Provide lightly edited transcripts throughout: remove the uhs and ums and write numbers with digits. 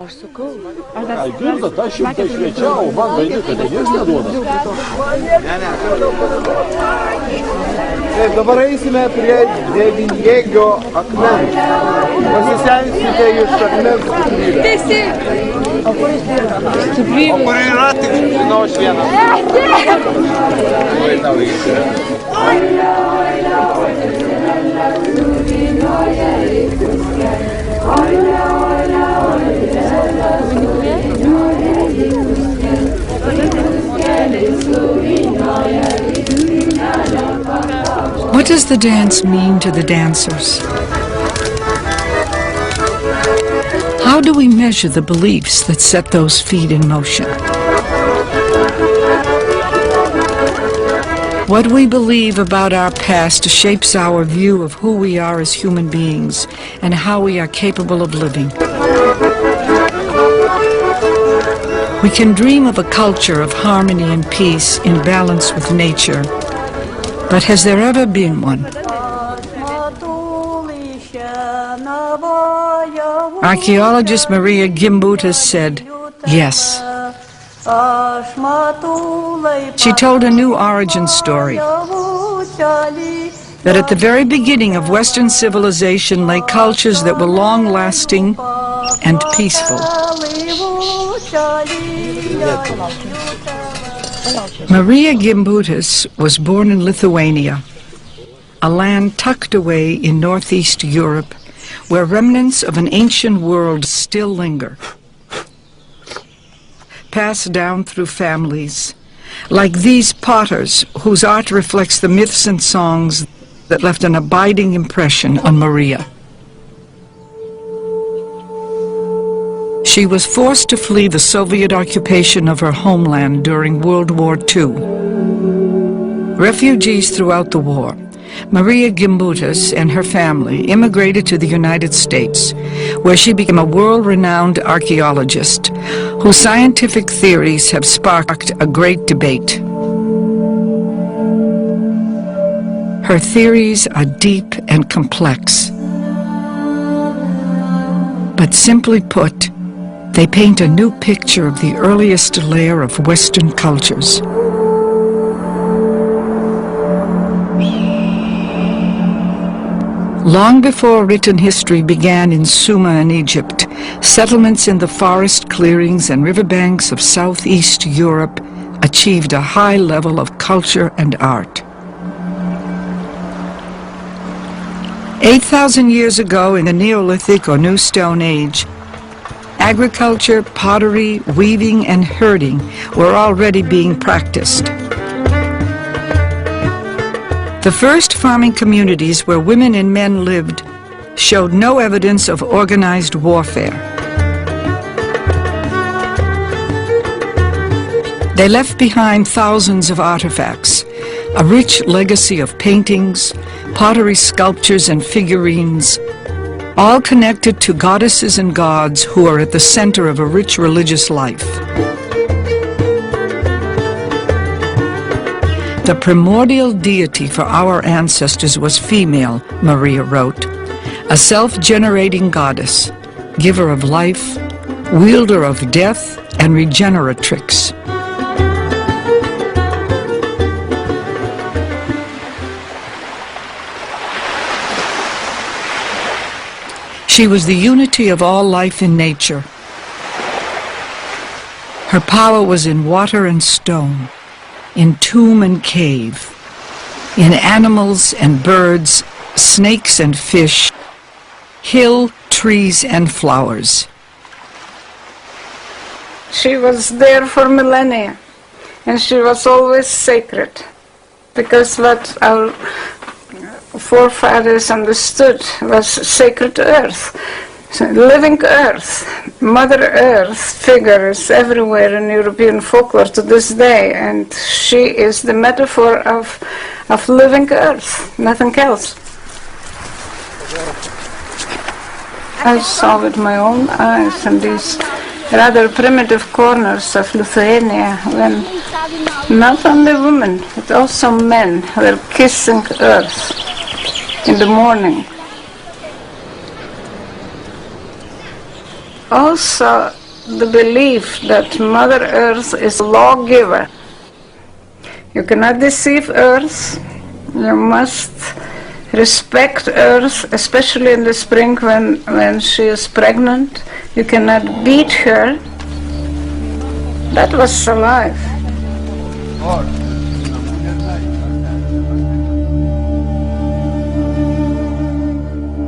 Aš sakau. Girdot, aš jums tai šviečiau, man vainiką, tai nieks neduoda. Taip, dabar eisime prie devinjėgio akmens. Pasisensite iš akmens stiprybę. O kur yra, tik žinau aš vieną. Oi, tau įsirė. What does the dance mean to the dancers? How do we measure the beliefs that set those feet in motion? What we believe about our past shapes our view of who we are as human beings and how we are capable of living. We can dream of a culture of harmony and peace in balance with nature, but has there ever been one? Archaeologist Marija Gimbutas said, yes. She told a new origin story, that at the very beginning of Western civilization lay cultures that were long-lasting and peaceful. Marija Gimbutas was born in Lithuania, a land tucked away in northeast Europe, where remnants of an ancient world still linger, passed down through families, like these potters whose art reflects the myths and songs that left an abiding impression on Marija. She was forced to flee the Soviet occupation of her homeland during World War II. Refugees throughout the war, Marija Gimbutas and her family immigrated to the United States, where she became a world-renowned archaeologist whose scientific theories have sparked a great debate. Her theories are deep and complex, but simply put, they paint a new picture of the earliest layer of Western cultures. Long before written history began in Sumer in Egypt, settlements in the forest clearings and riverbanks of southeast Europe achieved a high level of culture and art. 8,000 years ago in the Neolithic or New Stone Age, agriculture, pottery, weaving, and herding were already being practiced. The first farming communities where women and men lived showed no evidence of organized warfare. They left behind thousands of artifacts, a rich legacy of paintings, pottery sculptures, and figurines, all connected to goddesses and gods who are at the center of a rich religious life. The primordial deity for our ancestors was female, Marija wrote, a self-generating goddess, giver of life, wielder of death, and regeneratrix. She was the unity of all life in nature. Her power was in water and stone, in tomb and cave, in animals and birds, snakes and fish, hill, trees, and flowers. She was there for millennia, and she was always sacred, because what our forefathers understood was sacred earth. So living earth, Mother Earth figure is everywhere in European folklore to this day, and she is the metaphor of living earth, nothing else. I saw with my own eyes in these rather primitive corners of Lithuania when not only women, but also men were kissing earth in the morning. also the belief that Mother Earth is a lawgiver. You cannot deceive Earth. You must respect Earth, especially in the spring when she is pregnant. You cannot beat her. That was alive.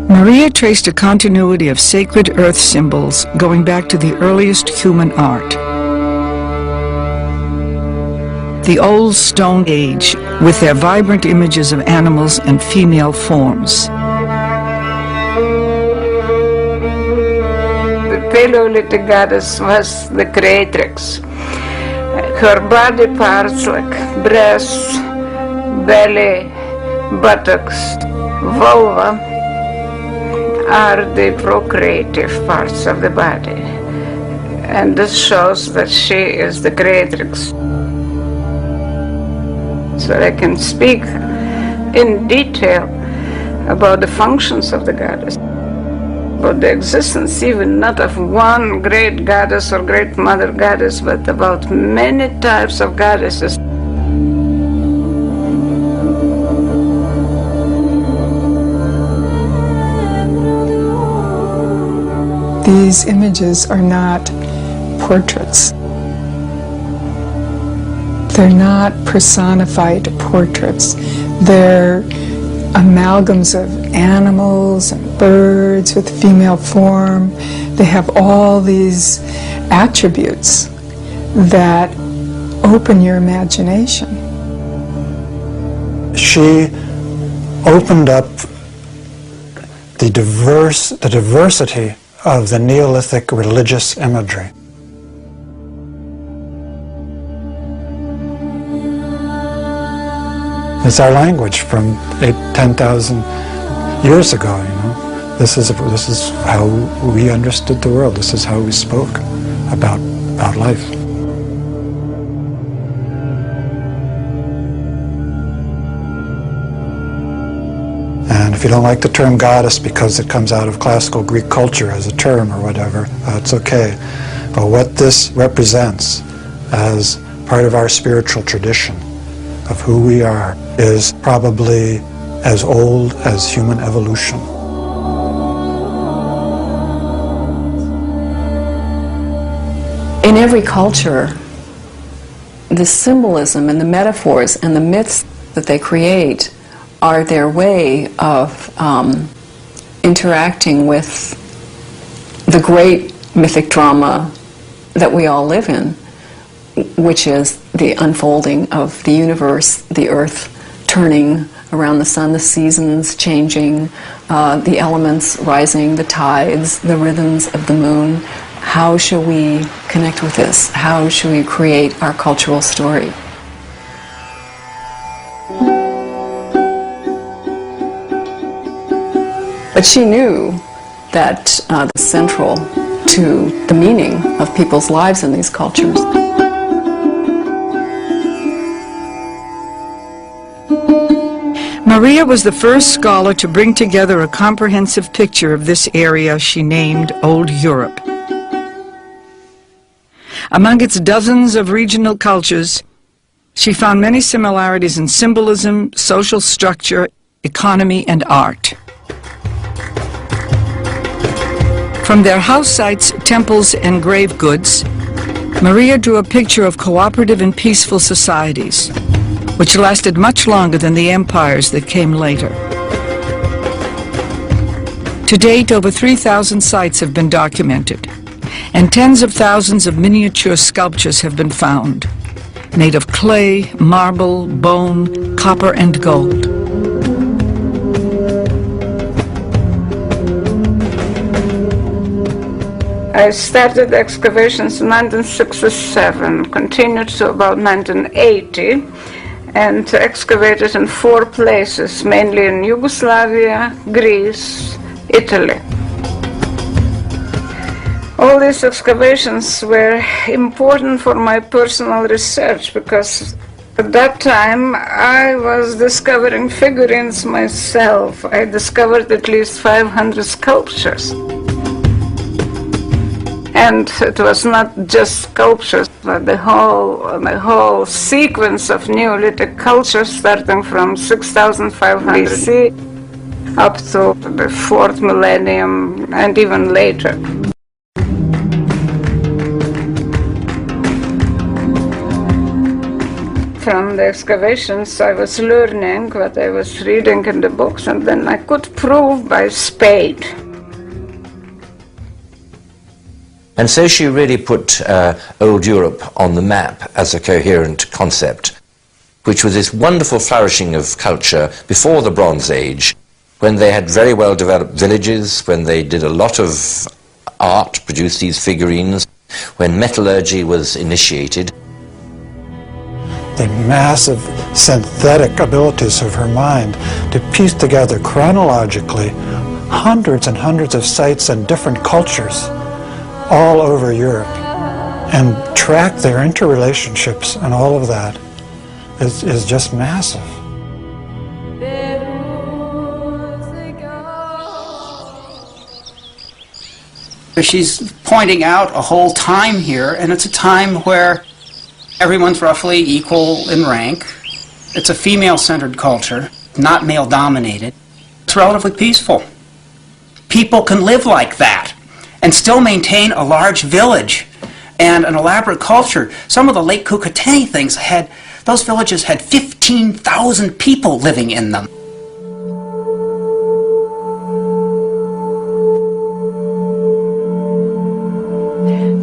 Marija traced a continuity of sacred earth symbols going back to the earliest human art. The Old Stone Age, with their vibrant images of animals and female forms. The Paleolithic goddess was the creatrix. Her body parts like breast, belly, buttocks, vulva are the procreative parts of the body. And this shows that she is the creatrix. So I can speak in detail about the functions of the goddess, about the existence even not of one great goddess or great mother goddess, but about many types of goddesses. These images are not portraits. They're not personified portraits. They're amalgams of animals and birds with female form. They have all these attributes that open your imagination. She opened up the diversity of the Neolithic religious imagery. It's our language from 10,000 years ago, you know. This is how we understood the world. This is how we spoke about life. And if you don't like the term goddess because it comes out of classical Greek culture as a term or whatever, it's okay. But what this represents as part of our spiritual tradition of who we are is probably as old as human evolution. In every culture, the symbolism and the metaphors and the myths that they create are their way of interacting with the great mythic drama that we all live in, which is the unfolding of the universe, the earth turning around the sun, the seasons changing, the elements rising, the tides, the rhythms of the moon. How shall we connect with this? How shall we create our cultural story? But she knew that central to the meaning of people's lives in these cultures. Marija was the first scholar to bring together a comprehensive picture of this area she named Old Europe. Among its dozens of regional cultures, she found many similarities in symbolism, social structure, economy, and art. From their house sites, temples, and grave goods, Marija drew a picture of cooperative and peaceful societies, which lasted much longer than the empires that came later. To date, over 3,000 sites have been documented, and tens of thousands of miniature sculptures have been found, made of clay, marble, bone, copper, and gold. I started excavations in 1967, continued to about 1980, and excavated in 4 places, mainly in Yugoslavia, Greece, Italy. All these excavations were important for my personal research because at that time I was discovering figurines myself. I discovered at least 500 sculptures. And it was not just sculptures, but the whole sequence of Neolithic culture starting from 6,500 BC up to the 4th millennium and even later. From the excavations, I was learning what I was reading in the books, and then I could prove by spade. And so she really put old Europe on the map as a coherent concept, which was this wonderful flourishing of culture before the Bronze Age, when they had very well developed villages, when they did a lot of art, produced these figurines, when metallurgy was initiated. The massive synthetic abilities of her mind to piece together chronologically hundreds and hundreds of sites and different cultures all over Europe and track their interrelationships and all of that is just massive. She's pointing out a whole time here, and it's a time where everyone's roughly equal in rank. It's a female-centered culture, not male-dominated. It's relatively peaceful. People can live like that and still maintain a large village and an elaborate culture. Some of the Lake Kukateni things those villages had 15,000 people living in them.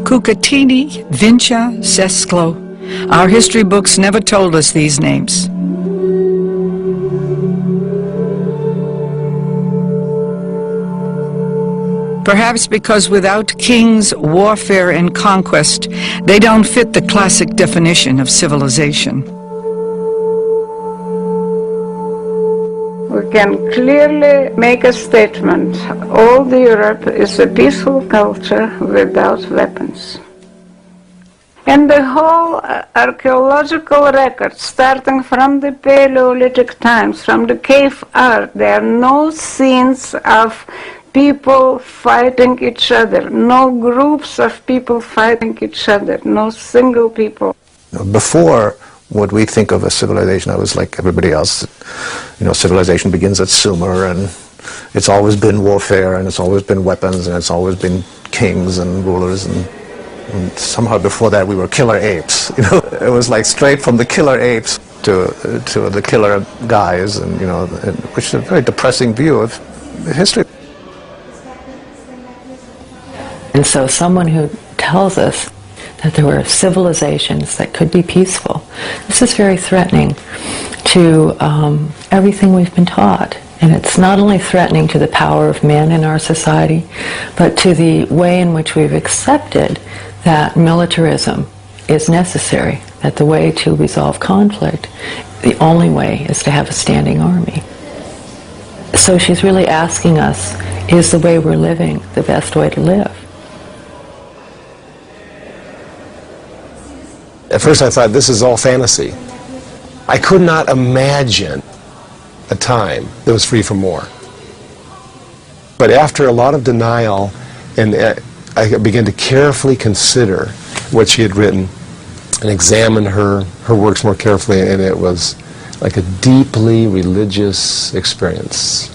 Kukatini, Vincha, Sesklo. Our history books never told us these names. Perhaps because without kings, warfare, and conquest, they don't fit the classic definition of civilization. We can clearly make a statement. Old Europe is a peaceful culture without weapons. And the whole archaeological record, starting from the Paleolithic times, from the cave art, there are no scenes of people fighting each other, no groups of people fighting each other, no single people. Before what we think of as civilization, I was like everybody else. You know, civilization begins at Sumer, and it's always been warfare, and it's always been weapons, and it's always been kings and rulers, and somehow before that we were killer apes. You know, it was like straight from the killer apes to the killer guys, and you know, which is a very depressing view of history. And so someone who tells us that there were civilizations that could be peaceful, this is very threatening to everything we've been taught. And it's not only threatening to the power of men in our society, but to the way in which we've accepted that militarism is necessary, that the way to resolve conflict, the only way is to have a standing army. So she's really asking us, is the way we're living the best way to live? At first I thought, this is all fantasy. I could not imagine a time that was free from war. But after a lot of denial, and I began to carefully consider what she had written and examine her works more carefully, and it was like a deeply religious experience.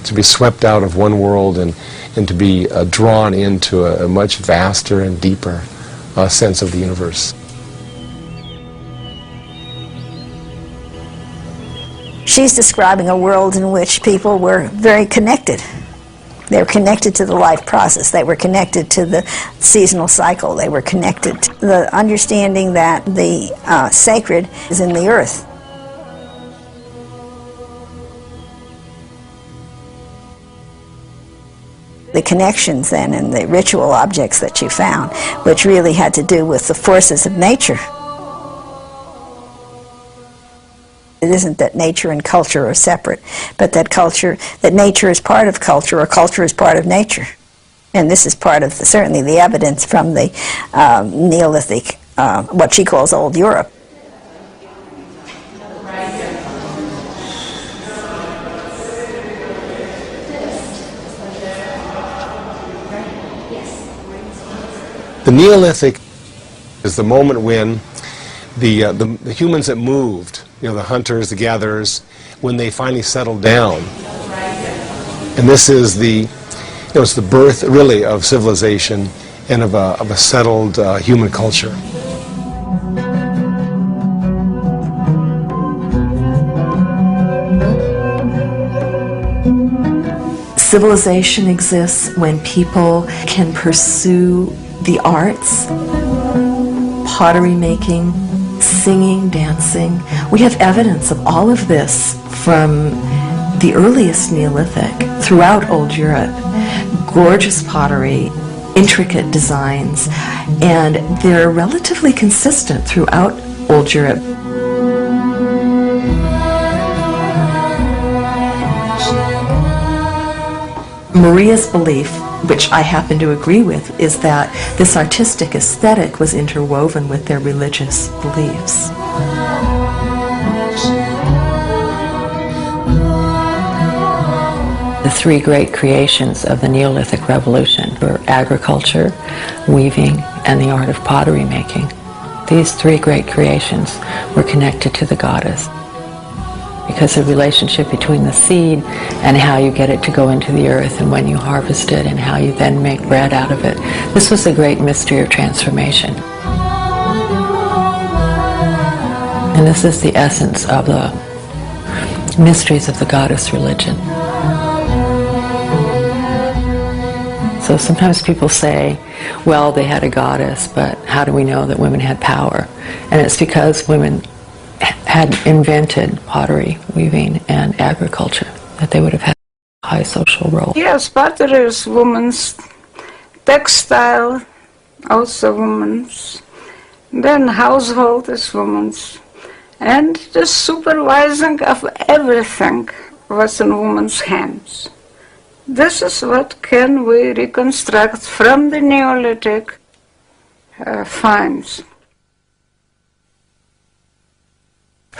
To be swept out of one world and to be drawn into a much vaster and deeper sense of the universe. She's describing a world in which people were very connected. They were connected to the life process. They were connected to the seasonal cycle. They were connected to the understanding that the sacred is in the earth. The connections then and the ritual objects that she found, which really had to do with the forces of nature. It isn't that nature and culture are separate, but that nature is part of culture, or culture is part of nature. And this is part of certainly the evidence from the Neolithic, what she calls Old Europe. The Neolithic is the moment when the humans that moved, the hunters, the gatherers, when they finally settled down. And this is it's the birth, really, of civilization and of a settled human culture. Civilization exists when people can pursue the arts, pottery making, singing, dancing. We have evidence of all of this from the earliest Neolithic throughout Old Europe. Gorgeous pottery, intricate designs, and they're relatively consistent throughout Old Europe. Marija's belief, which I happen to agree with, is that this artistic aesthetic was interwoven with their religious beliefs. The three great creations of the Neolithic Revolution were agriculture, weaving, and the art of pottery making. These three great creations were connected to the goddess, because the relationship between the seed and how you get it to go into the earth and when you harvest it and how you then make bread out of it. This was the great mystery of transformation. And this is the essence of the mysteries of the goddess religion. So sometimes people say, well, they had a goddess, but how do we know that women had power? And it's because women had invented pottery, weaving, and agriculture, that they would have had a high social role. Yes, pottery is women's, textile also women's, then household is women's, and the supervising of everything was in women's hands. This is what can we reconstruct from the Neolithic finds.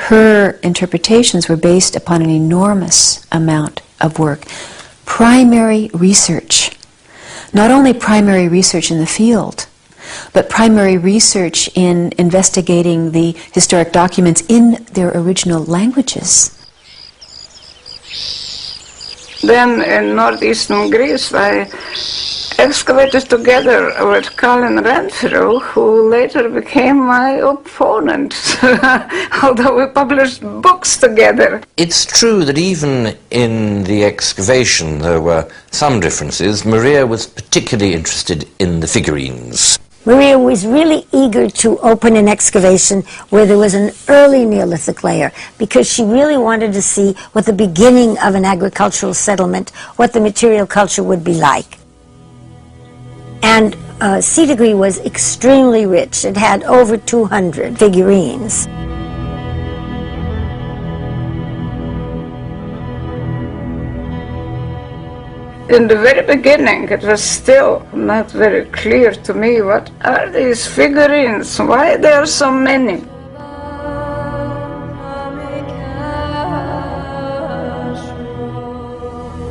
Her interpretations were based upon an enormous amount of work. Primary research. Not only primary research in the field, but primary research in investigating the historic documents in their original languages. Then in northeastern Greece, I excavated together with Colin Renfrew, who later became my opponent, although we published books together. It's true that even in the excavation there were some differences. Marija was particularly interested in the figurines. Marija was really eager to open an excavation where there was an early Neolithic layer, because she really wanted to see what the beginning of an agricultural settlement, what the material culture would be like. And Sitagri was extremely rich. It had over 200 figurines. In the very beginning, it was still not very clear to me what are these figurines, why there are so many.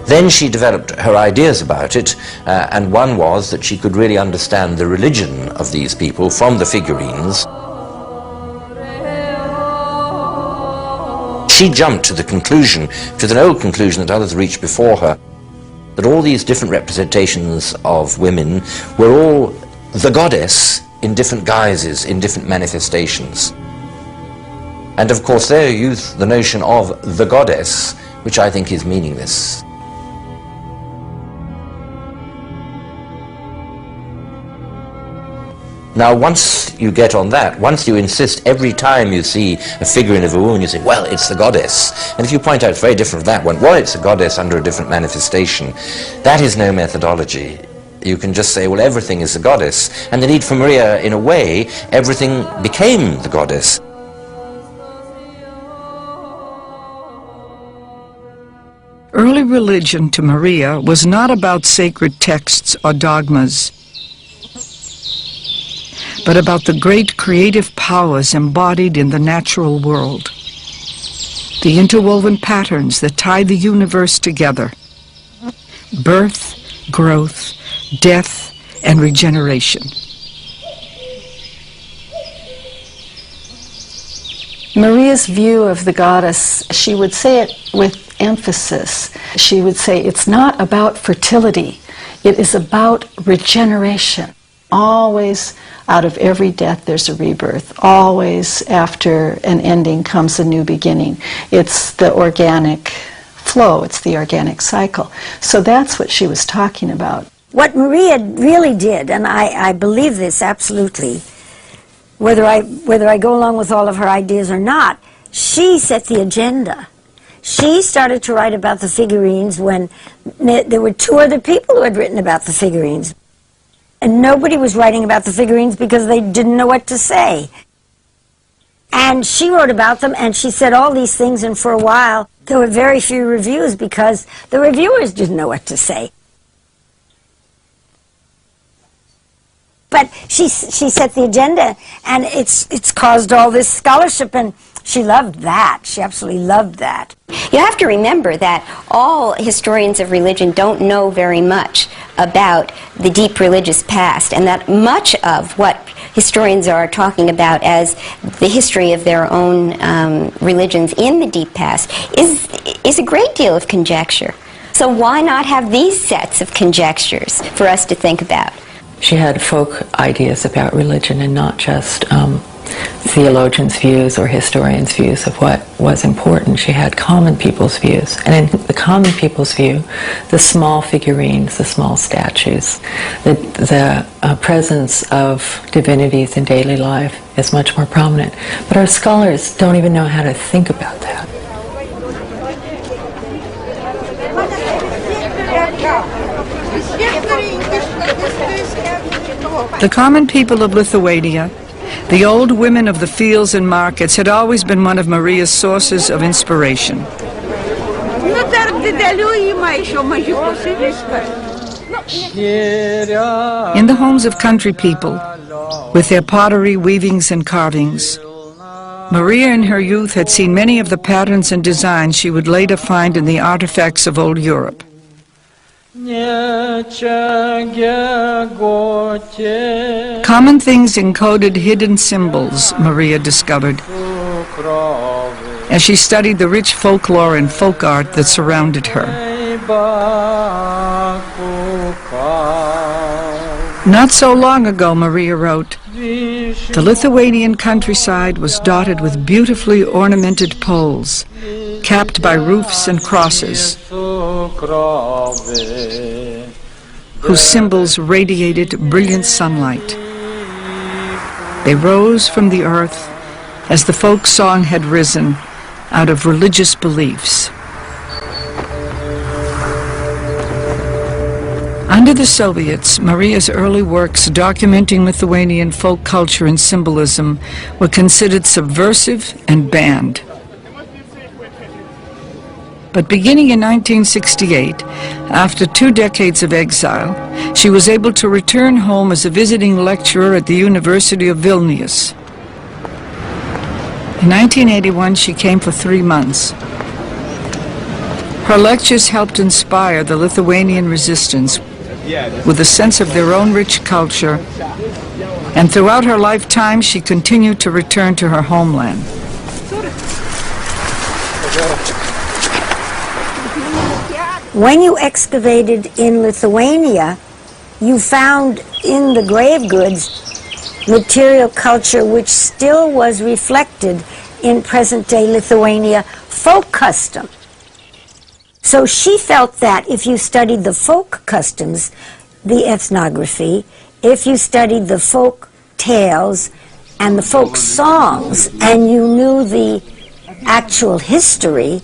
Then she developed her ideas about it, and one was that she could really understand the religion of these people from the figurines. She jumped to the conclusion, which is an old conclusion that others reached before her, that all these different representations of women were all the goddess in different guises, in different manifestations. And of course there you use the notion of the goddess, which I think is meaningless. Now, once you get on that, once you insist every time you see a figurine of a woman, you say, well, it's the goddess. And if you point out it's very different from that one, well, it's a goddess under a different manifestation, that is no methodology. You can just say, well, everything is the goddess. And indeed, for Marija, in a way, everything became the goddess. Early religion to Marija was not about sacred texts or dogmas, but about the great creative powers embodied in the natural world, the interwoven patterns that tie the universe together: birth, growth, death, and regeneration. Maria's view of the goddess, she would say it with emphasis. She would say it's not about fertility, it is about regeneration. Always out of every death there's a rebirth. Always after an ending comes a new beginning. It's the organic flow, it's the organic cycle. So that's what she was talking about. What Marija really did, and I believe this absolutely, whether I go along with all of her ideas or not, she set the agenda. She started to write about the figurines when there were two other people who had written about the figurines. And nobody was writing about the figurines because they didn't know what to say. And she wrote about them, and she said all these things, and for a while there were very few reviews because the reviewers didn't know what to say. But she set the agenda, and it's caused all this scholarship, and she loved that. She absolutely loved that. You have to remember that all historians of religion don't know very much about the deep religious past, and that much of what historians are talking about as the history of their own religions in the deep past is a great deal of conjecture. So why not have these sets of conjectures for us to think about? She had folk ideas about religion and not just theologians' views or historians' views of what was important. She had common people's views. And in the common people's view, the small figurines, the small statues, the presence of divinities in daily life is much more prominent. But our scholars don't even know how to think about that. The common people of Lithuania, the old women of the fields and markets, had always been one of Marija's sources of inspiration. In the homes of country people, with their pottery, weavings, and carvings, Marija in her youth had seen many of the patterns and designs she would later find in the artifacts of old Europe. Common things encoded hidden symbols, Marija discovered, as she studied the rich folklore and folk art that surrounded her. Not so long ago, Marija wrote, the Lithuanian countryside was dotted with beautifully ornamented poles, capped by roofs and crosses, whose symbols radiated brilliant sunlight. They rose from the earth as the folk song had risen out of religious beliefs. Under the Soviets, Marija's early works documenting Lithuanian folk culture and symbolism were considered subversive and banned. But beginning in 1968, after 2 decades of exile, she was able to return home as a visiting lecturer at the University of Vilnius. In 1981, she came for 3 months. Her lectures helped inspire the Lithuanian resistance with a sense of their own rich culture, and throughout her lifetime she continued to return to her homeland. When you excavated in Lithuania, you found in the grave goods material culture which still was reflected in present-day Lithuania folk custom. So she felt that if you studied the folk customs, the ethnography, if you studied the folk tales and the folk songs, and you knew the actual history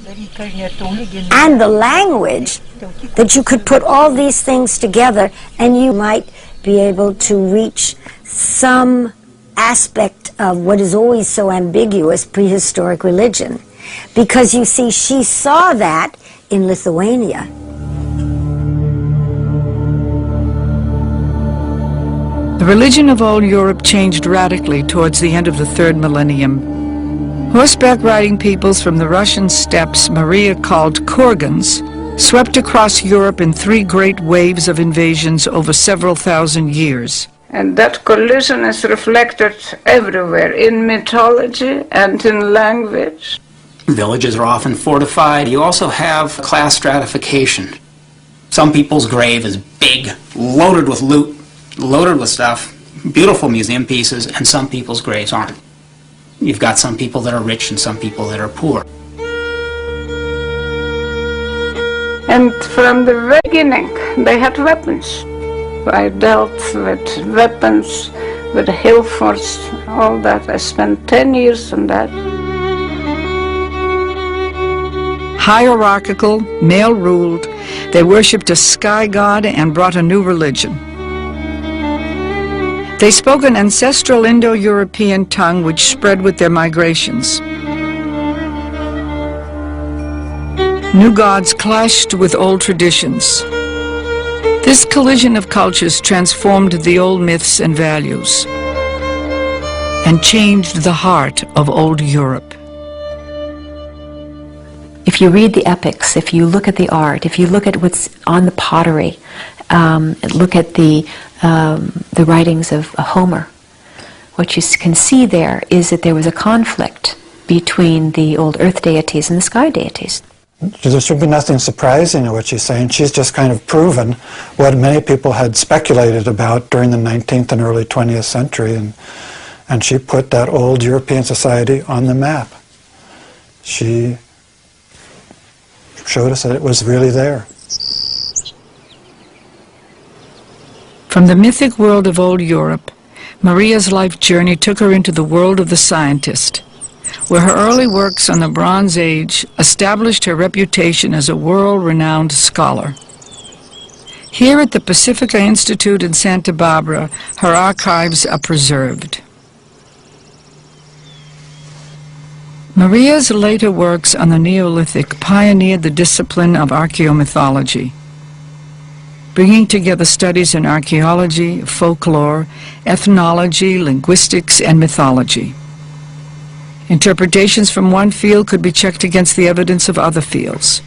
and the language, that you could put all these things together and you might be able to reach some aspect of what is always so ambiguous, prehistoric religion. Because you see, she saw that in Lithuania. The religion of old Europe changed radically towards the end of the 3rd millennium. Horseback riding peoples from the Russian steppes Marija called Kurgans swept across Europe in 3 great waves of invasions over several thousand years. And that collision is reflected everywhere, in mythology and in language. Villages are often fortified. You also have class stratification. Some people's grave is big, loaded with loot, loaded with stuff, beautiful museum pieces, and some people's graves aren't. You've got some people that are rich and some people that are poor. And from the beginning, they had weapons. I dealt with weapons, with the hill force, all that. I spent 10 years on that. Hierarchical, male-ruled, they worshipped a sky god and brought a new religion. They spoke an ancestral Indo-European tongue which spread with their migrations. New gods clashed with old traditions. This collision of cultures transformed the old myths and values and changed the heart of old Europe. If you read the epics, if you look at the art, if you look at what's on the pottery, look at the writings of Homer, what you can see there is that there was a conflict between the old earth deities and the sky deities. There should be nothing surprising in what she's saying. She's just kind of proven what many people had speculated about during the 19th and early 20th century, and she put that old European society on the map. She showed us that it was really there. From the mythic world of old Europe, Marija's life journey took her into the world of the scientist, where her early works on the Bronze Age established her reputation as a world-renowned scholar. Here at the Pacifica Institute in Santa Barbara, her archives are preserved. Marija's later works on the Neolithic pioneered the discipline of archaeomythology, bringing together studies in archaeology, folklore, ethnology, linguistics, and mythology. Interpretations from one field could be checked against the evidence of other fields.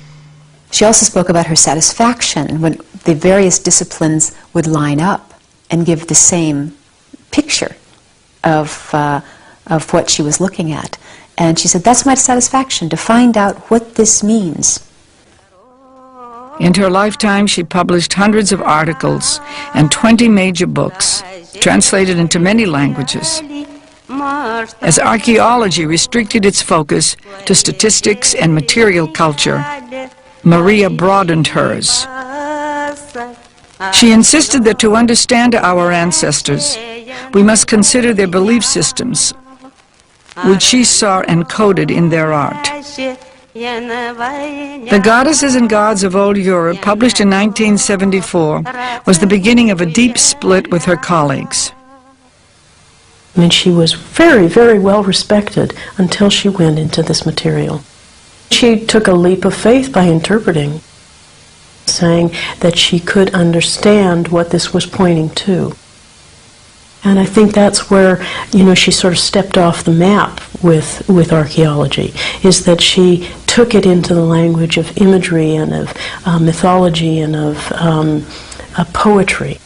She also spoke about her satisfaction when the various disciplines would line up and give the same picture of what she was looking at. And she said, that's my satisfaction, to find out what this means. In her lifetime, she published hundreds of articles and 20 major books, translated into many languages. As archaeology restricted its focus to statistics and material culture, Marija broadened hers. She insisted that to understand our ancestors, we must consider their belief systems, which she saw encoded in their art. The Goddesses and Gods of Old Europe, published in 1974, was the beginning of a deep split with her colleagues. I mean, she was very, very well respected until she went into this material. She took a leap of faith by interpreting, saying that she could understand what this was pointing to. And I think that's where, she sort of stepped off the map with archaeology, is that she took it into the language of imagery and of mythology and of poetry.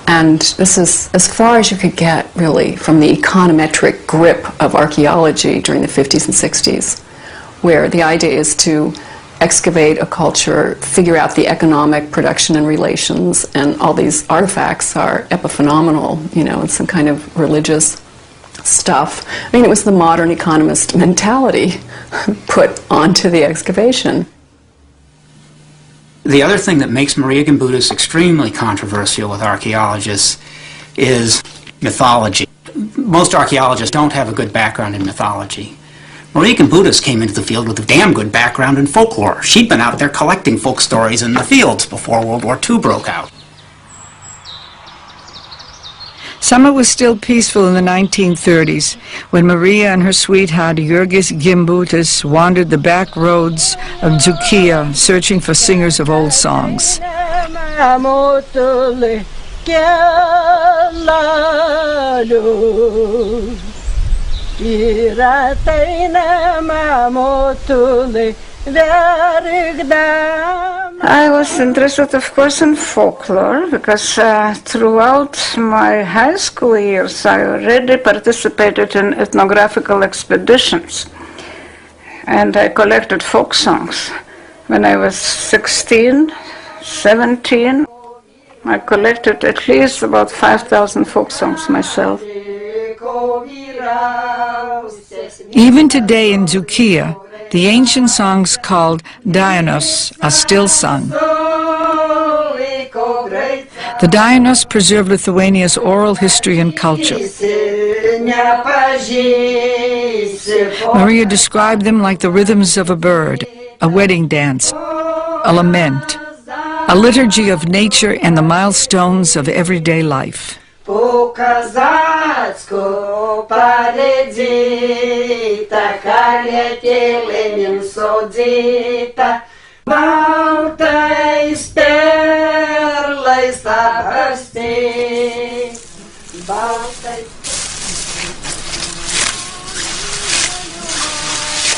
And this is as far as you could get, really, from the econometric grip of archaeology during the 50s and 60s, where the idea is to excavate a culture, figure out the economic production and relations, and all these artifacts are epiphenomenal, and some kind of religious stuff. I mean, it was the modern economist mentality put onto the excavation. The other thing that makes Marija Gimbutas extremely controversial with archaeologists is mythology. Most archaeologists don't have a good background in mythology. Marija Gimbutas came into the field with a damn good background in folklore. She'd been out there collecting folk stories in the fields before World War II broke out. Summer was still peaceful in the 1930s when Marija and her sweetheart Jurgis Gimbutas wandered the back roads of Zukia searching for singers of old songs. I was interested, of course, in folklore because throughout my high school years I already participated in ethnographical expeditions and I collected folk songs. When I was 16, 17, I collected at least about 5,000 folk songs myself. Even today in Zukia, the ancient songs called Dianos are still sung. The Dianos preserve Lithuania's oral history and culture. Marija described them like the rhythms of a bird, a wedding dance, a lament, a liturgy of nature and the milestones of everyday life. Po-kazацьку paredita, karietėlė minsodyta, baltais perlais apkasti.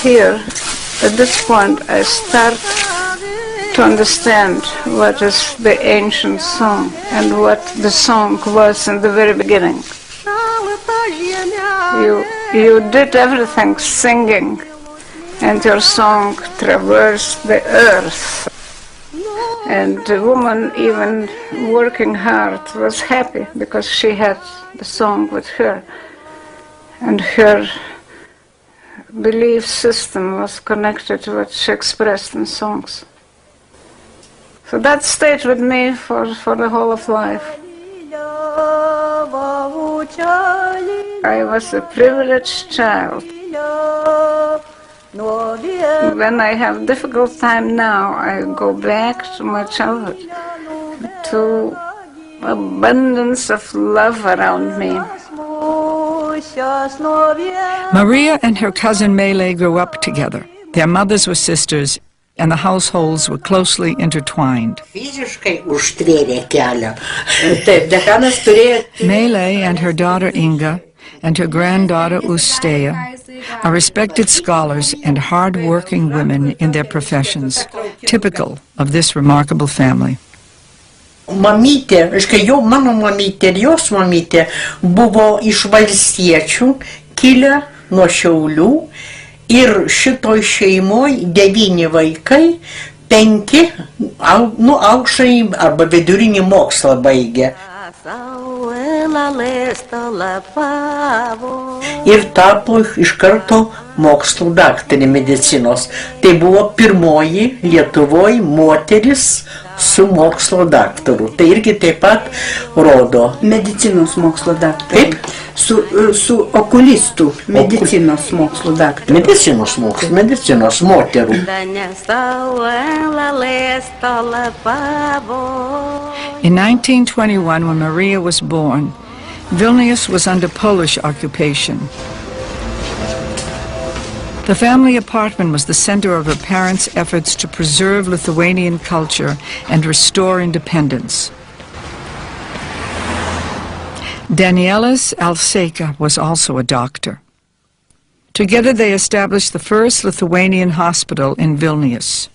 Here, at this point, I start to understand what is the ancient song and what the song was in the very beginning. You did everything singing, and your song traversed the earth. And the woman, even working hard, was happy because she had the song with her. And her belief system was connected to what she expressed in songs. So that stayed with me for the whole of life. I was a privileged child. When I have difficult time now, I go back to my childhood, to abundance of love around me. Marija and her cousin Mele grew up together. Their mothers were sisters, and the households were closely intertwined. Mele and her daughter Inga and her granddaughter Usteya are respected scholars and hard-working women in their professions, typical of this remarkable family. Mamytė, mano mamytė ir jos mamytė buvo iš valstiečių, kilę nuo Šiaulių ir šitoj šeimoj 9 vaikai, 5 aukštąjį arba vidurinį mokslą baigė. Ir tapo iš karto mokslo daktarė medicinos. Tai buvo pirmoji Lietuvoj moteris su mokslo daktaru. Tai irgi taip pat rodo. Medicinos mokslo daktaru. Su okulistų medicinos mokslo daktaru. Medicinos moterų. In 1921, when Marija was born, Vilnius was under Polish occupation. The family apartment was the center of her parents' efforts to preserve Lithuanian culture and restore independence. Danielis Alseika was also a doctor. Together they established the first Lithuanian hospital in Vilnius.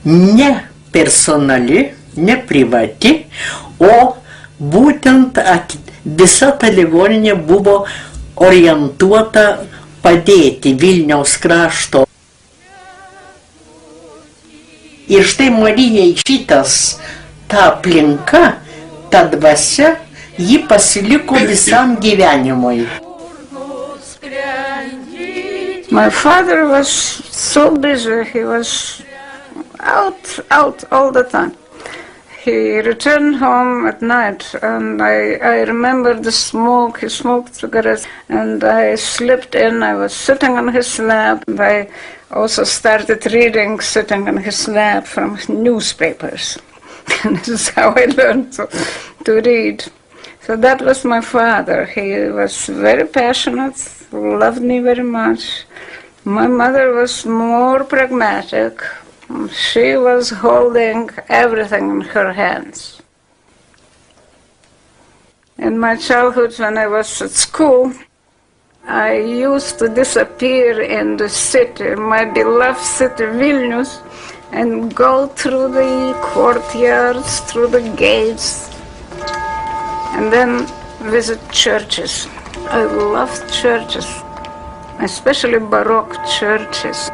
Ne personali, ne privati, o būtent visa ta ligoninė buvo orientuota padėti Vilniaus krašto. Ir štai Marijai šitas, ta aplinka, ta dvasia, ji pasiliko visam gyvenimui. My father was so busy, he was out all the time. He returned home at night, and I remember the smoke. He smoked cigarettes, and I slipped in. I was sitting on his lap, and I also started reading, sitting on his lap, from newspapers. And this is how I learned to read. So that was my father. He was very passionate, loved me very much. My mother was more pragmatic. She was holding everything in her hands. In my childhood, when I was at school, I used to disappear in the city, my beloved city, Vilnius, and go through the courtyards, through the gates, and then visit churches. I loved churches, especially Baroque churches.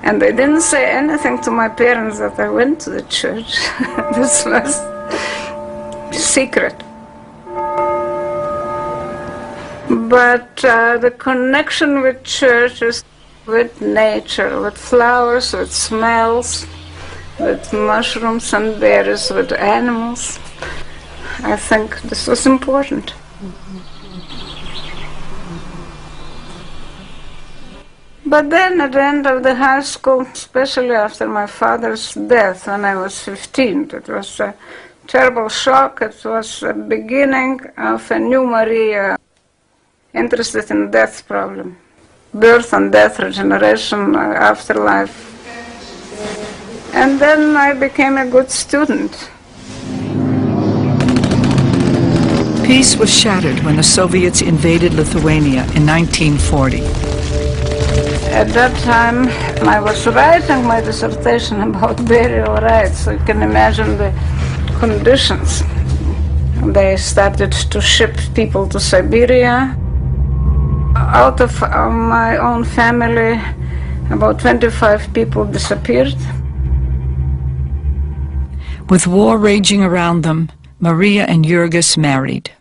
And I didn't say anything to my parents that I went to the church. This was secret. But the connection with churches, with nature, with flowers, with smells, with mushrooms and berries, with animals, I think this was important. But then at the end of the high school, especially after my father's death when I was 15, it was a terrible shock. It was the beginning of a new Marija, interested in death problem, birth and death, regeneration, afterlife. And then I became a good student. Peace was shattered when the Soviets invaded Lithuania in 1940. At that time, I was writing my dissertation about burial rites, so you can imagine the conditions. They started to ship people to Siberia. Out of my own family, about 25 people disappeared. With war raging around them, Marija and Jurgis married.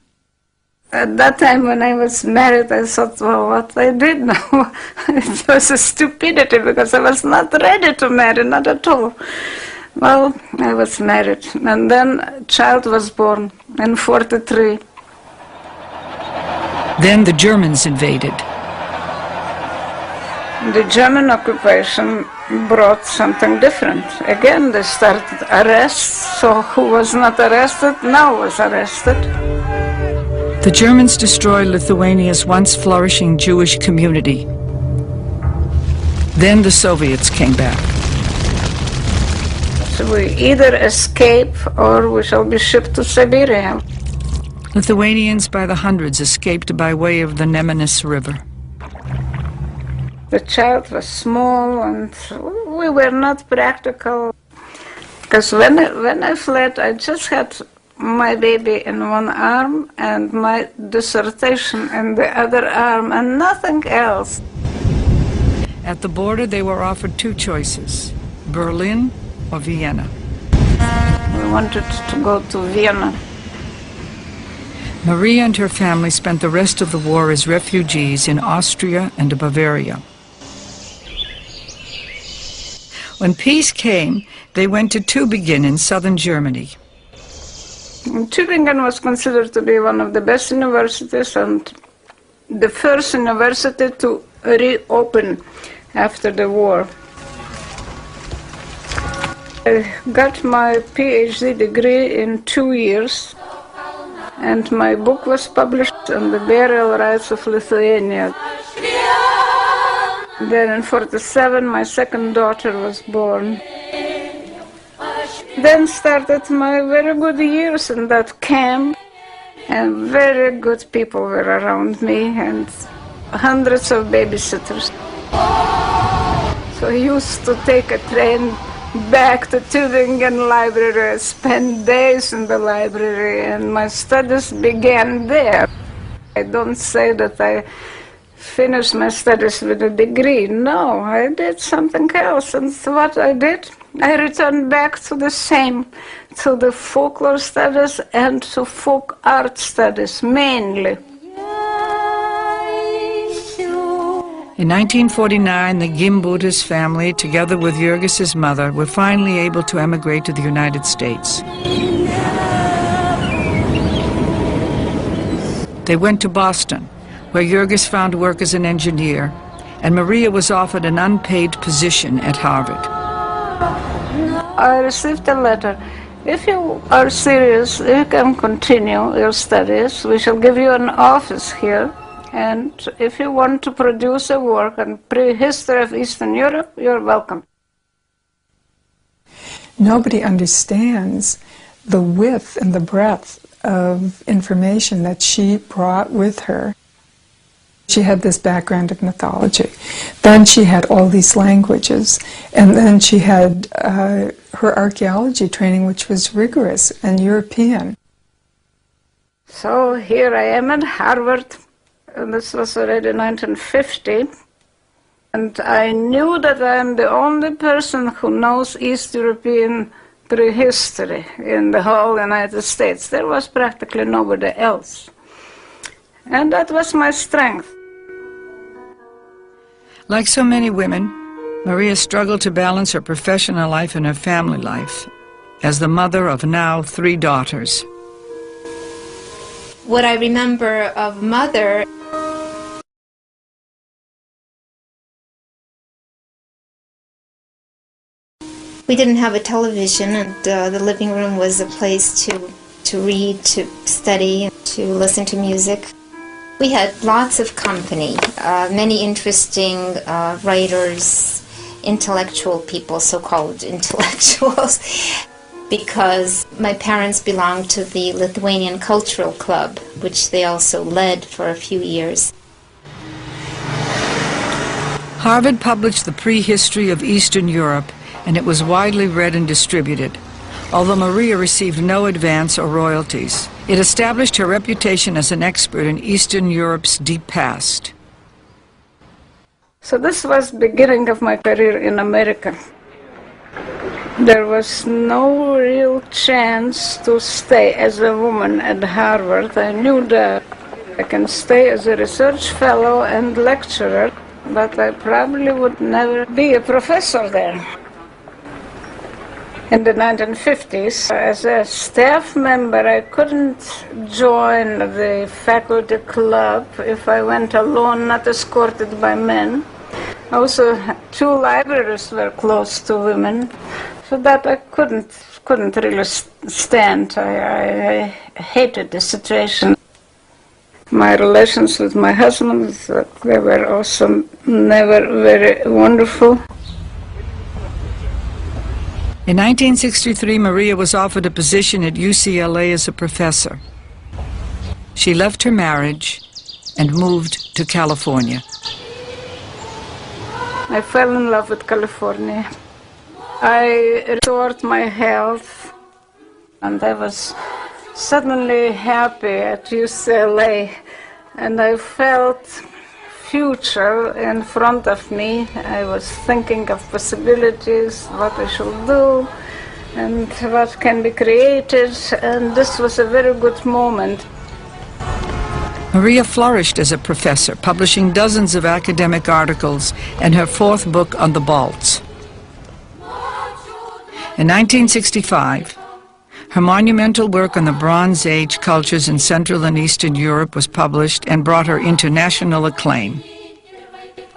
At that time when I was married, I thought, well, what I did now, it was a stupidity because I was not ready to marry, not at all. Well, I was married, and then a child was born in 43. Then the Germans invaded. The German occupation brought something different. Again, they started arrests, so who was not arrested now was arrested. The Germans destroyed Lithuania's once flourishing Jewish community. Then the Soviets came back. So we either escape or we shall be shipped to Siberia. Lithuanians by the hundreds escaped by way of the Nemunas River. The child was small and we were not practical. Because when I fled, I just had my baby in one arm and my dissertation in the other arm and nothing else. At the border, they were offered two choices, Berlin or Vienna. We wanted to go to Vienna. Marija and her family spent the rest of the war as refugees in Austria and Bavaria. When peace came, they went to Tübingen in southern Germany. Tübingen was considered to be one of the best universities and the first university to reopen after the war. I got my PhD degree in 2 years, and my book was published on the burial rites of Lithuania. Then in 1947, my second daughter was born. Then started my very good years in that camp, and very good people were around me, and hundreds of babysitters. So I used to take a train back to Tübingen library, spend days in the library, and my studies began there. I don't say that I finished my studies with a degree. No, I did something else, and what I did, I returned back to the same, to the folklore studies and to folk art studies, mainly. In 1949, the Gimbutas family, together with Jurgis's mother, were finally able to emigrate to the United States. They went to Boston, where Jurgis found work as an engineer, and Marija was offered an unpaid position at Harvard. I received a letter. If you are serious, you can continue your studies. We shall give you an office here. And if you want to produce a work on prehistory of Eastern Europe, you're welcome. Nobody understands the width and the breadth of information that she brought with her. She had this background of mythology. Then she had all these languages. And then she had her archaeology training, which was rigorous and European. So here I am at Harvard, and this was already 1950. And I knew that I am the only person who knows East European prehistory in the whole United States. There was practically nobody else. And that was my strength. Like so many women, Marija struggled to balance her professional life and her family life as the mother of now 3 daughters. What I remember of Mother, we didn't have a television, and the living room was a place to read, to study, to listen to music. We had lots of company, many interesting writers, intellectual people, so-called intellectuals, because my parents belonged to the Lithuanian Cultural Club, which they also led for a few years. Harvard published the prehistory of Eastern Europe, and it was widely read and distributed. Although Marija received no advance or royalties, it established her reputation as an expert in Eastern Europe's deep past. So this was the beginning of my career in America. There was no real chance to stay as a woman at Harvard. I knew that I can stay as a research fellow and lecturer, but I probably would never be a professor there. In the 1950s, as a staff member, I couldn't join the faculty club if I went alone, not escorted by men. Also, 2 libraries were close to women, so that I couldn't really stand. I hated the situation. My relations with my husband, they were also never very wonderful. In 1963, Marija was offered a position at UCLA as a professor. She left her marriage and moved to California. I fell in love with California. I restored my health, and I was suddenly happy at UCLA, and I felt future in front of me. I was thinking of possibilities, what I should do, and what can be created, and this was a very good moment. Marija flourished as a professor, publishing dozens of academic articles and her 4th book on the Balts. In 1965, her monumental work on the Bronze Age cultures in Central and Eastern Europe was published and brought her international acclaim.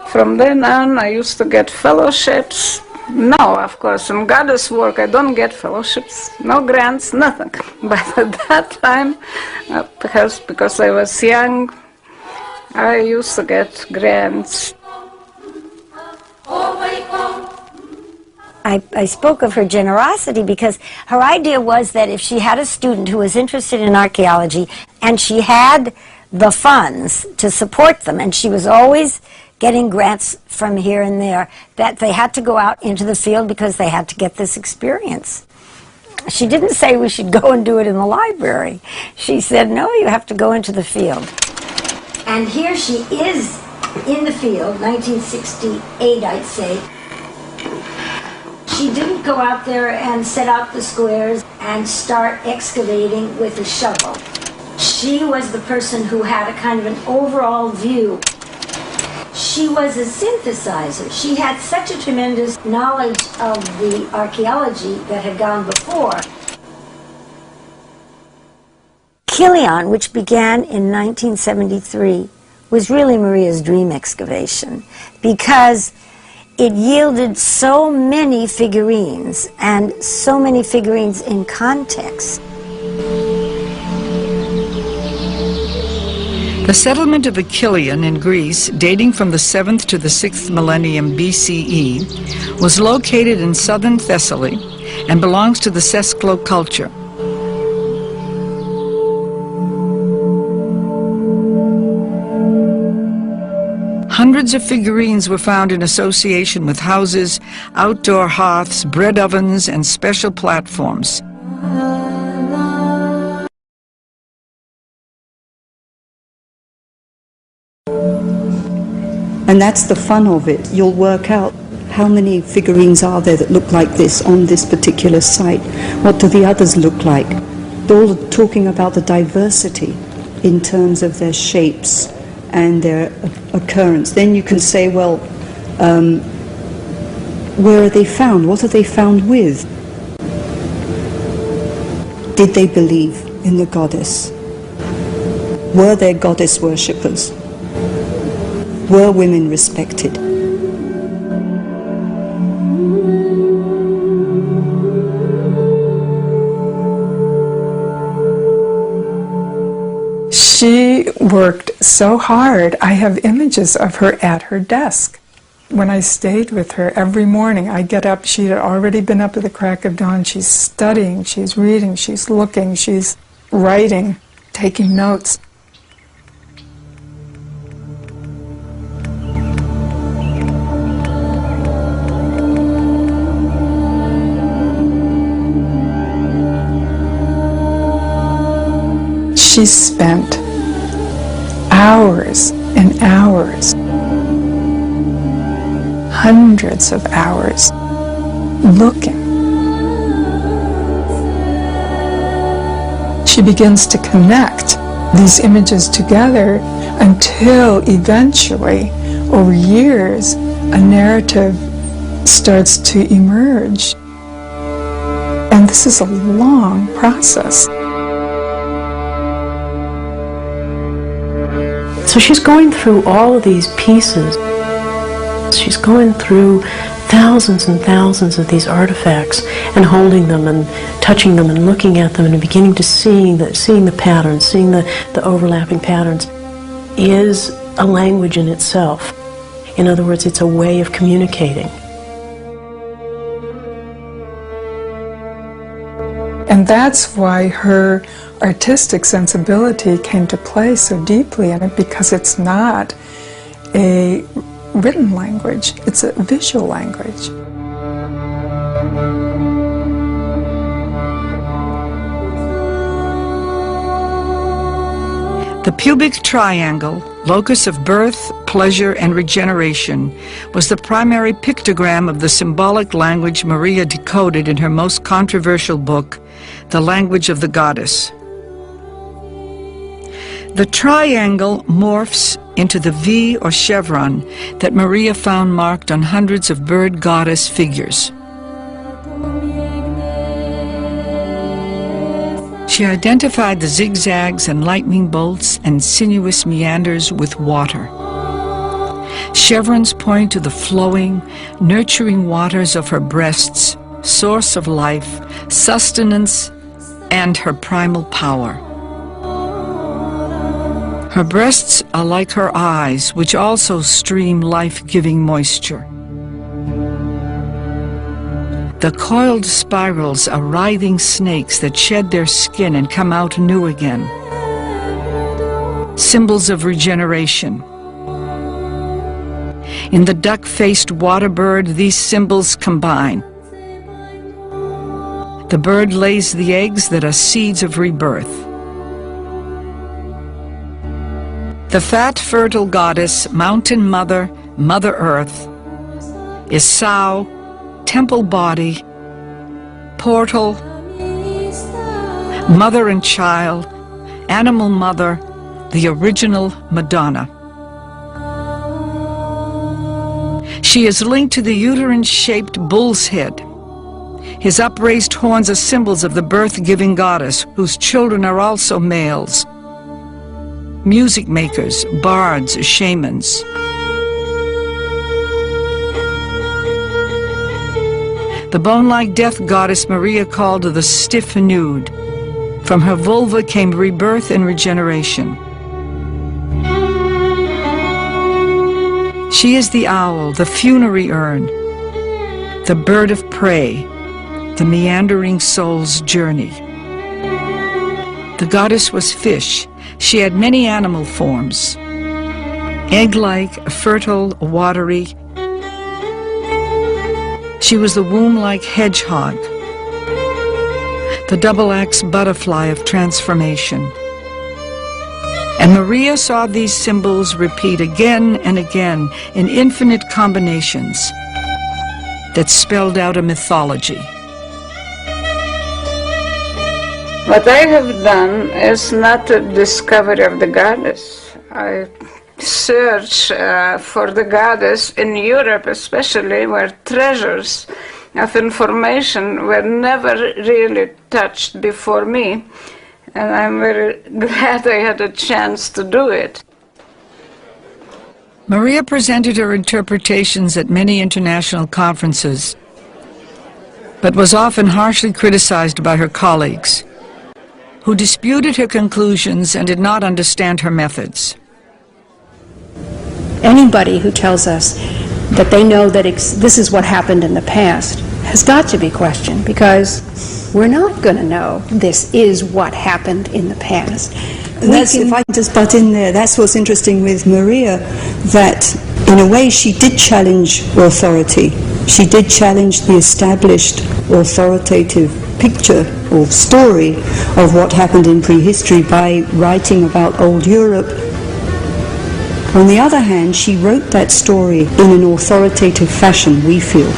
From then on, I used to get fellowships. Now, of course, in goddess work, I don't get fellowships, no grants, nothing. But at that time, because I was young, I used to get grants. I spoke of her generosity because her idea was that if she had a student who was interested in archaeology and she had the funds to support them, and she was always getting grants from here and there, that they had to go out into the field because they had to get this experience. She didn't say we should go and do it in the library. She said, no, you have to go into the field. And here she is in the field, 1968, I'd say. She didn't go out there and set out the squares and start excavating with a shovel. She was the person who had a kind of an overall view. She was a synthesizer. She had such a tremendous knowledge of the archaeology that had gone before. Kilian, which began in 1973, was really Marija's dream excavation because it yielded so many figurines, and so many figurines in context. The settlement of Kilian in Greece, dating from the 7th to the 6th millennium BCE, was located in southern Thessaly and belongs to the Sesklo culture. Hundreds of figurines were found in association with houses, outdoor hearths, bread ovens, and special platforms. And that's the fun of it. You'll work out how many figurines are there that look like this on this particular site. What do the others look like? They're all talking about the diversity in terms of their shapes and their occurrence. Then you can say, well, where are they found? What are they found with? Did they believe in the goddess? Were there goddess worshippers? Were women respected? She worked so hard. I have images of her at her desk. When I stayed with her every morning, I get up, she had already been up at the crack of dawn. She's studying, she's reading, she's looking, she's writing, taking notes. She spent hours and hours, hundreds of hours, looking. She begins to connect these images together until eventually, over years, a narrative starts to emerge. And this is a long process. So she's going through all of these pieces. She's going through thousands and thousands of these artifacts and holding them and touching them and looking at them and beginning to seeing the patterns, seeing the overlapping patterns is a language in itself. In other words, it's a way of communicating. And that's why her artistic sensibility came to play so deeply in it, because it's not a written language, it's a visual language. The pubic triangle, locus of birth, pleasure, and regeneration, was the primary pictogram of the symbolic language Marija decoded in her most controversial book, The Language of the Goddess. The triangle morphs into the V or chevron that Marija found marked on hundreds of bird goddess figures. She identified the zigzags and lightning bolts and sinuous meanders with water. Chevrons point to the flowing, nurturing waters of her breasts, source of life, sustenance, and her primal power. Her breasts are like her eyes, which also stream life-giving moisture. The coiled spirals are writhing snakes that shed their skin and come out new again. Symbols of regeneration. In the duck-faced water bird, these symbols combine. The bird lays the eggs that are seeds of rebirth. The fat, fertile goddess, mountain mother, Mother Earth, is sow, temple body, portal, mother and child, animal mother, the original Madonna. She is linked to the uterine-shaped bull's head. His upraised horns are symbols of the birth-giving goddess, whose children are also males. Music makers, bards, shamans. The bone-like death goddess Marija called the stiff nude. From her vulva came rebirth and regeneration. She is the owl, the funerary urn, the bird of prey, the meandering soul's journey. The goddess was fish. She had many animal forms. Egg-like, fertile, watery. She was the womb-like hedgehog, the double-axe butterfly of transformation. And Marija saw these symbols repeat again and again in infinite combinations that spelled out a mythology. What I have done is not a discovery of the goddess. I search for the goddess in Europe, especially, where treasures of information were never really touched before me. And I'm very glad I had a chance to do it. Marija presented her interpretations at many international conferences, but was often harshly criticized by her colleagues, who disputed her conclusions and did not understand her methods. Anybody who tells us that they know that this is what happened in the past has got to be questioned, because we're not going to know this is what happened in the past. If I can just butt in there, that's what's interesting with Marija, that in a way she did challenge authority. She did challenge the established authoritative picture or story of what happened in prehistory by writing about old Europe. On the other hand, she wrote that story in an authoritative fashion, we feel.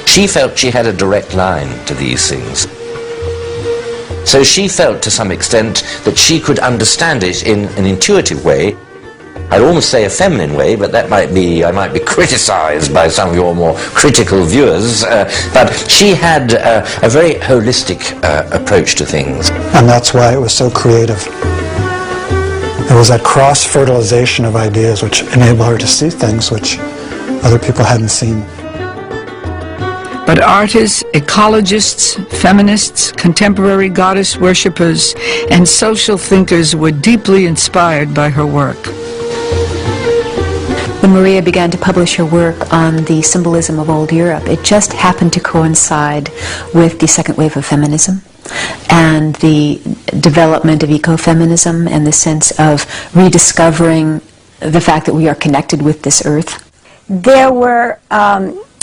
She felt she had a direct line to these things. So she felt to some extent that she could understand it in an intuitive way. I'd almost say a feminine way, but that might be, I might be criticized by some of your more critical viewers, but she had a very holistic approach to things. And that's why it was so creative. It was that cross-fertilization of ideas which enabled her to see things which other people hadn't seen. But artists, ecologists, feminists, contemporary goddess worshippers, and social thinkers were deeply inspired by her work. When Marija began to publish her work on the symbolism of old Europe, it just happened to coincide with the second wave of feminism and the development of ecofeminism and the sense of rediscovering the fact that we are connected with this earth. There were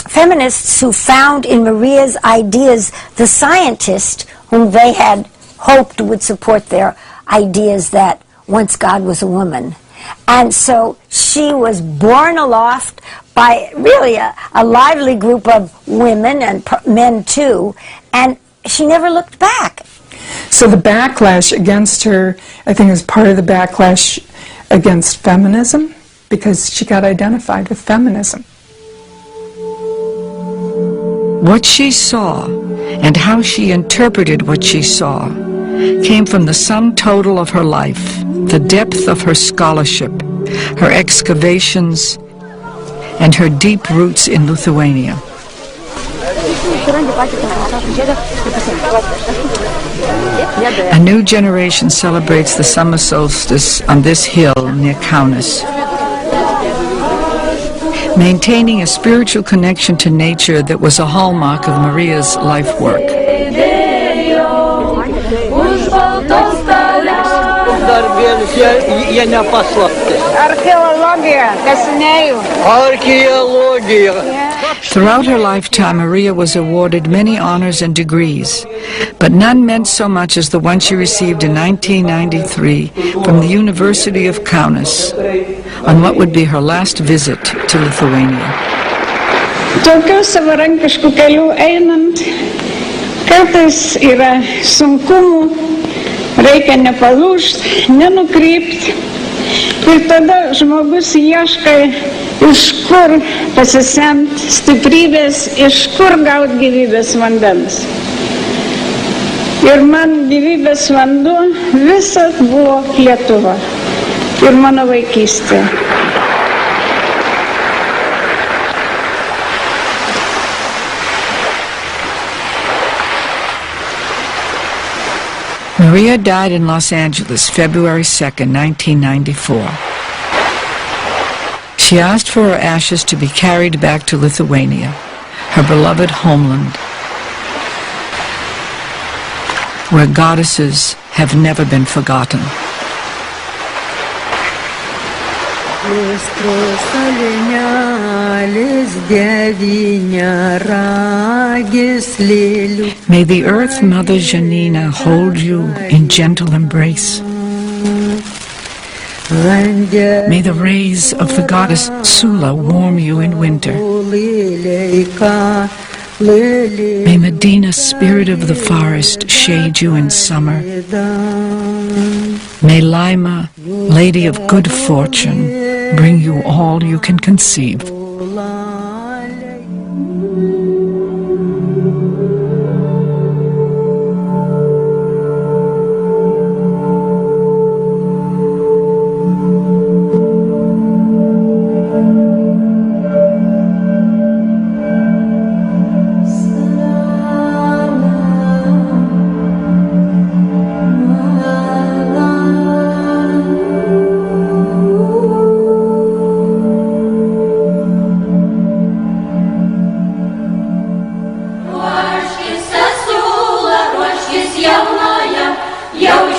feminists who found in Marija's ideas the scientist whom they had hoped would support their ideas that once God was a woman. And so she was borne aloft by really a lively group of women and men too, and she never looked back. So the backlash against her, I think, is part of the backlash against feminism, because she got identified with feminism. What she saw and how she interpreted what she saw came from the sum total of her life, the depth of her scholarship, her excavations, and her deep roots in Lithuania. A new generation celebrates the summer solstice on this hill near Kaunas, maintaining a spiritual connection to nature that was a hallmark of Marija's life work. Throughout her lifetime, Marija was awarded many honors and degrees, but none meant so much as the one she received in 1993 from the University of Kaunas on what would be her last visit to Lithuania. Tokiu savarankišku keliu einant, kartais yra sunkumų, reikia nepalūžti, nenukrypti. Ir tada žmogus ieška, iš kur pasisemti stiprybės, iš kur gauti gyvybės vandens. Ir man gyvybės vanduo visad buvo Lietuva ir mano vaikystė. Marija died in Los Angeles, February 2nd, 1994. She asked for her ashes to be carried back to Lithuania, her beloved homeland, where goddesses have never been forgotten. May the Earth Mother Janina hold you in gentle embrace. May the rays of the goddess Sula warm you in winter. May Medina, spirit of the forest, shade you in summer. May Lima, lady of good fortune, bring you all you can conceive. Yo